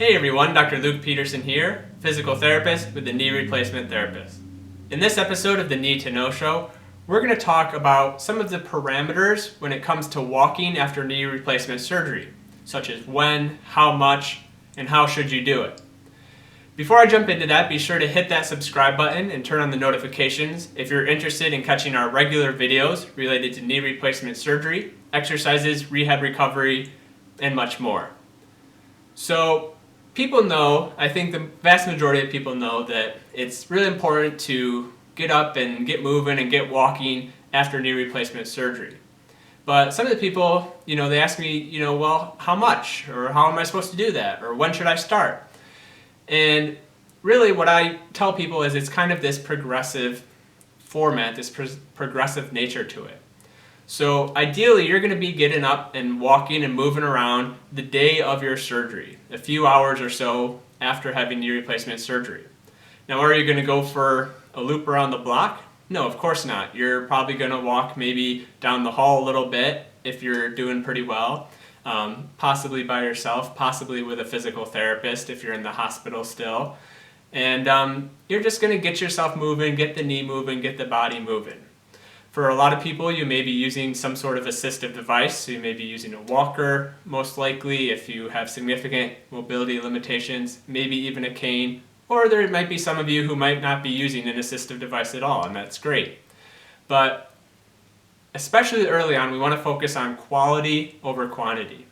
Hey everyone, Dr. Luke Peterson here, physical therapist with the Knee Replacement Therapist. In this episode of the Knee to Know Show, we're going to talk about some of the parameters when it comes to walking after knee replacement surgery, such as when, how much, and how should you do it. Before I jump into that, be sure to hit that subscribe button and turn on the notifications if you're interested in catching our regular videos related to knee replacement surgery, exercises, rehab recovery, and much more. So, people know, I think the vast majority of people know that it's really important to get up and get moving and get walking after knee replacement surgery. But some of the people, they ask me, well, how much? Or how am I supposed to do that? Or when should I start? And really what I tell people is it's kind of this progressive format, this progressive nature to it. So ideally, you're going to be getting up and walking and moving around the day of your surgery, a few hours or so after having knee replacement surgery. Now, are you going to go for a loop around the block? No, of course not. You're probably going to walk maybe down the hall a little bit if you're doing pretty well, possibly by yourself, possibly with a physical therapist if you're in the hospital still. And you're just going to get yourself moving, get the knee moving, get the body moving. For a lot of people, you may be using some sort of assistive device, so you may be using a walker, most likely if you have significant mobility limitations, maybe even a cane, or there might be some of you who might not be using an assistive device at all, and that's great. But especially early on, we want to focus on quality over quantity.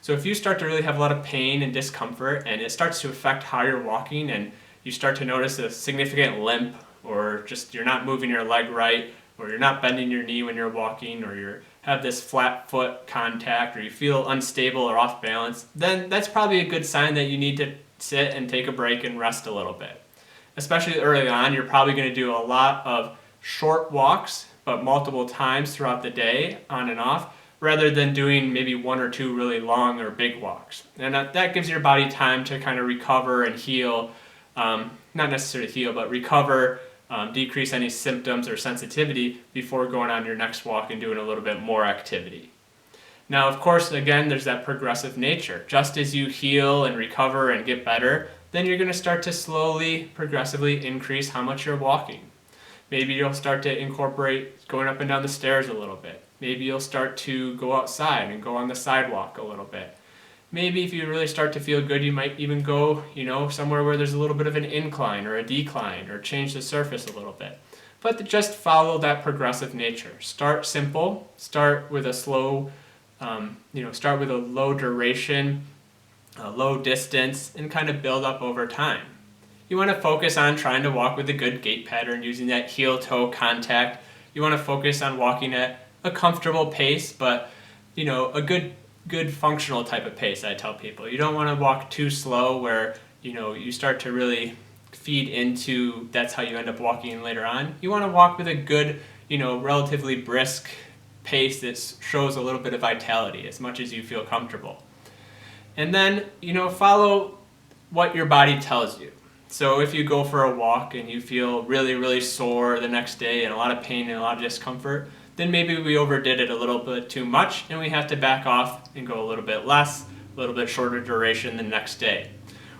So if you start to really have a lot of pain and discomfort, and it starts to affect how you're walking, and you start to notice a significant limp, or just you're not moving your leg right, or you're not bending your knee when you're walking, or you have this flat foot contact, or you feel unstable or off balance, then that's probably a good sign that you need to sit and take a break and rest a little bit. Especially early on, you're probably going to do a lot of short walks, but multiple times throughout the day, on and off, rather than doing maybe one or two really long or big walks. And that gives your body time to kind of recover and heal, not necessarily heal, but recover, decrease any symptoms or sensitivity before going on your next walk and doing a little bit more activity. Now, of course, again, there's that progressive nature. Just as you heal and recover and get better, then you're going to start to slowly, progressively increase how much you're walking. Maybe you'll start to incorporate going up and down the stairs a little bit. Maybe you'll start to go outside and go on the sidewalk a little bit. Maybe if you really start to feel good, you might even go, somewhere where there's a little bit of an incline or a decline, or change the surface a little bit. But just follow that progressive nature. Start simple. Start with a slow, start with a low duration, a low distance, and kind of build up over time. You want to focus on trying to walk with a good gait pattern, using that heel-toe contact. You want to focus on walking at a comfortable pace, but a good functional type of pace, I tell people. You don't want to walk too slow where you start to really feed into that's how you end up walking later on. You want to walk with a good, relatively brisk pace that shows a little bit of vitality as much as you feel comfortable. And then, follow what your body tells you. So if you go for a walk and you feel really, really sore the next day and a lot of pain and a lot of discomfort, then maybe we overdid it a little bit too much and we have to back off and go a little bit less, a little bit shorter duration the next day.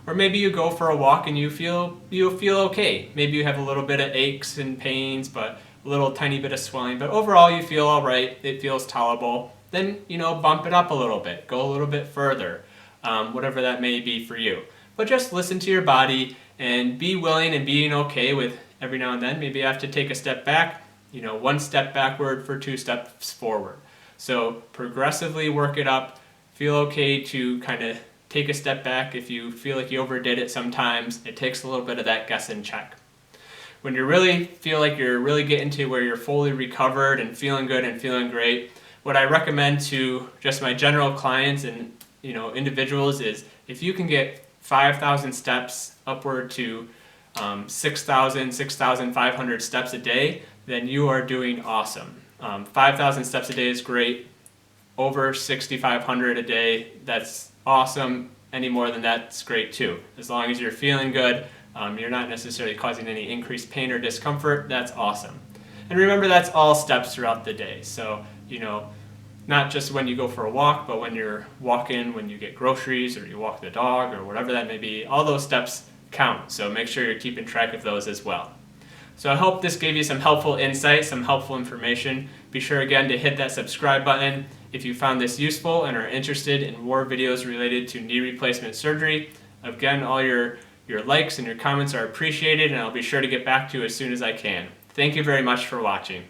Or maybe you go for a walk and you'll feel okay. Maybe you have a little bit of aches and pains, but a little tiny bit of swelling, but overall you feel all right, it feels tolerable. Then, bump it up a little bit, go a little bit further, whatever that may be for you. But just listen to your body and be willing and being okay with every now and then. Maybe you have to take a step back, one step backward for two steps forward. So progressively work it up. Feel okay to kind of take a step back if you feel like you overdid it sometimes. It takes a little bit of that guess and check. When you really feel like you're really getting to where you're fully recovered and feeling good and feeling great, what I recommend to just my general clients and individuals is if you can get 5,000 steps upward to 6,000, 6,500 steps a day, then you are doing awesome. 5,000 steps a day is great. Over 6,500 a day, that's awesome. Any more than that's great too. As long as you're feeling good, you're not necessarily causing any increased pain or discomfort, that's awesome. And remember, that's all steps throughout the day. So, not just when you go for a walk, but when you're walking, when you get groceries or you walk the dog or whatever that may be. All those steps count, so make sure you're keeping track of those as well. So I hope this gave you some helpful insight, some helpful information. Be sure again to hit that subscribe button if you found this useful and are interested in more videos related to knee replacement surgery. Again, all your likes and your comments are appreciated, and I'll be sure to get back to you as soon as I can. Thank you very much for watching.